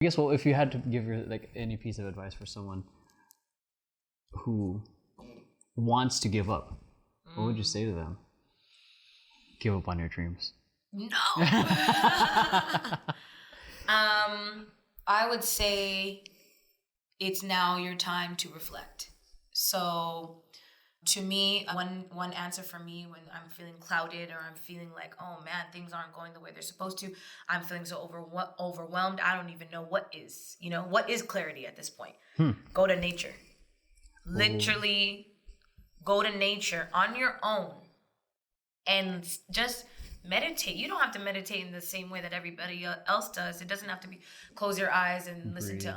I guess, well, if you had to give your like any piece of advice for someone who wants to give up, what would you say to them? Give up on your dreams. No. I would say it's now your time to reflect. So to me, one answer for me when I'm feeling clouded or I'm feeling like, oh man, things aren't going the way they're supposed to, I'm feeling so overwhelmed, I don't even know what is clarity at this point. Go to nature. Literally go to nature on your own and just meditate. You don't have to meditate in the same way that everybody else does. It doesn't have to be close your eyes and listen to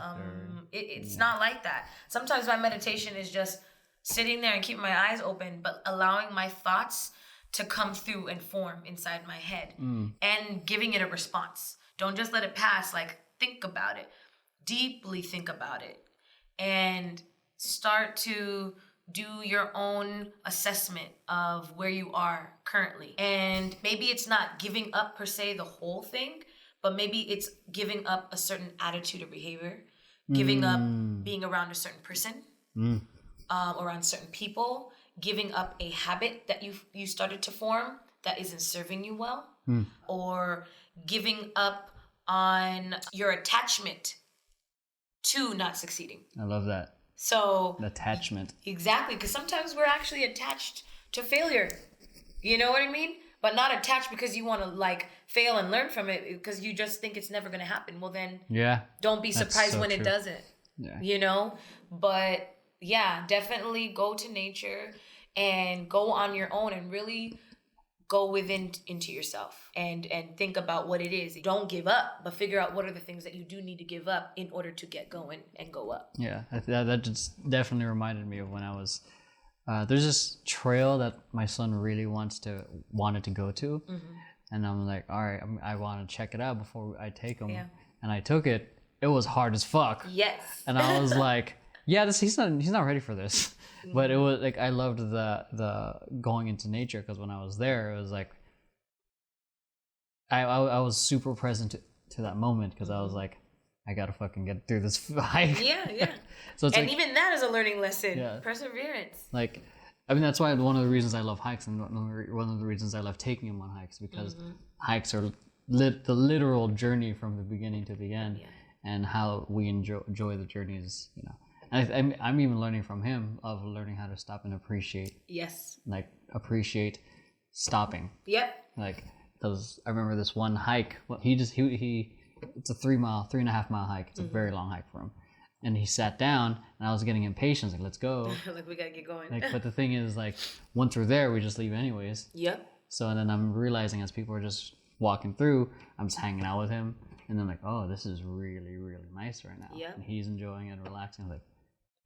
it's not like that. Sometimes my meditation is just sitting there and keeping my eyes open, but allowing my thoughts to come through and form inside my head and giving it a response. Don't just let it pass. Like, think about it, deeply think about it, and start to do your own assessment of where you are currently. And maybe it's not giving up per se the whole thing, but maybe it's giving up a certain attitude or behavior, giving up being around a certain person, around certain people, giving up a habit that you started to form that isn't serving you well, or giving up on your attachment to not succeeding. I love that. So attachment. Exactly, because sometimes we're actually attached to failure. You know what I mean? But not attached because you want to like fail and learn from it because you just think it's never going to happen. Well then, don't be surprised when it doesn't. Yeah. You know? But yeah, definitely go to nature and go on your own and really go into yourself and think about what it is. Don't give up, but figure out what are the things that you do need to give up in order to get going and go up. Yeah, that just definitely reminded me of when I was, there's this trail that my son really wanted to go to. And I'm like, all right, I want to check it out before I take him. Yeah. And I took it. It was hard as fuck. Yes. And I was like, yeah, he's not ready for this. But it was like, I loved the going into nature, because when I was there, it was like, I was super present to that moment, because I was like, I gotta fucking get through this hike. Yeah. So it's even that is a learning lesson. Yeah. Perseverance. Like, I mean, that's why one of the reasons I love hikes, and one of the reasons I love taking him on hikes, because hikes are the literal journey from the beginning to the end, and how we enjoy the journeys, you know. I'm even learning from him of learning how to stop and appreciate. Yes. Like, appreciate stopping. Yep. Like, I remember this one hike. It's a 3.5 mile hike. It's a very long hike for him. And he sat down, and I was getting impatient. Like, let's go. Like, we gotta get going. Like, but the thing is, like, once we're there, we just leave anyways. Yep. So, and then I'm realizing as people are just walking through, I'm just hanging out with him. And then like, oh, this is really, really nice right now. Yep. And he's enjoying it, relaxing. Like,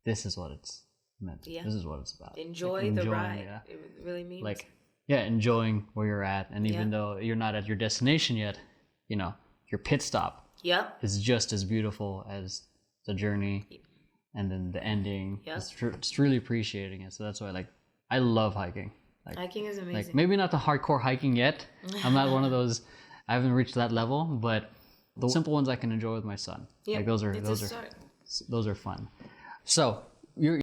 this is what it's meant. Yeah. This is what it's about. Enjoy the ride. Yeah. It really means. Like, yeah, enjoying where you're at. And even though you're not at your destination yet, you know, your pit stop is just as beautiful as the journey and then the ending. Yep. It's really appreciating it. So that's why, I love hiking. Like, hiking is amazing. Like, maybe not the hardcore hiking yet. I'm not one of those, I haven't reached that level, but the simple ones I can enjoy with my son. Yep. Like, those are fun. So you're